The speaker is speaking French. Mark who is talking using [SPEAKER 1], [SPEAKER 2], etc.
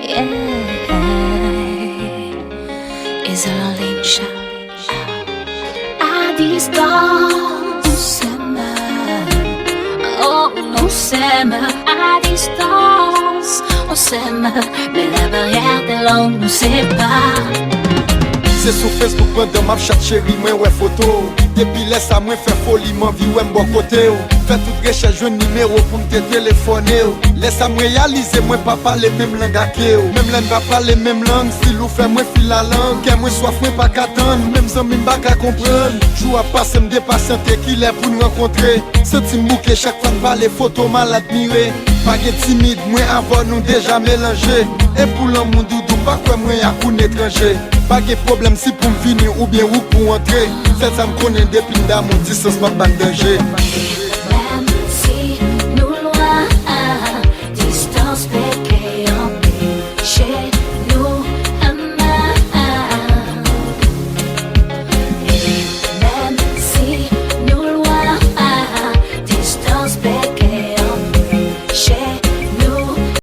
[SPEAKER 1] yeah. It's a lonely shot. À distance, on s'aime. Oh, on s'aime. À distance, on s'aime. Mais la barrière de langue nous sépare.
[SPEAKER 2] C'est sur Facebook pendant m'a chat chéri moi ouais photo. Depuis laisse à moi faire folie m'envie ouais bon côté. Fait toute recherche un numéro pour me téléphoner. Laisse à moi réaliser moi pas parler même langue à que. Même langue pas parler même langue si l'ou fait moi fil la langue. Que moi soif moi pas qu'attendre même sans même pas qu'à comprendre. Jour à passer me dépatienter qu'il est pour nous rencontrer. Senti bouquet chaque fois parler photo mal admiré. Pas que timide moi avant nous déjà mélangé. Et pour l'amour doudou pas quoi moi y'a qu'un étranger. Pas de problème si pour venir ou bien ou pour entrer. C'est ça me connaît depuis d'amour, distance pas de danger.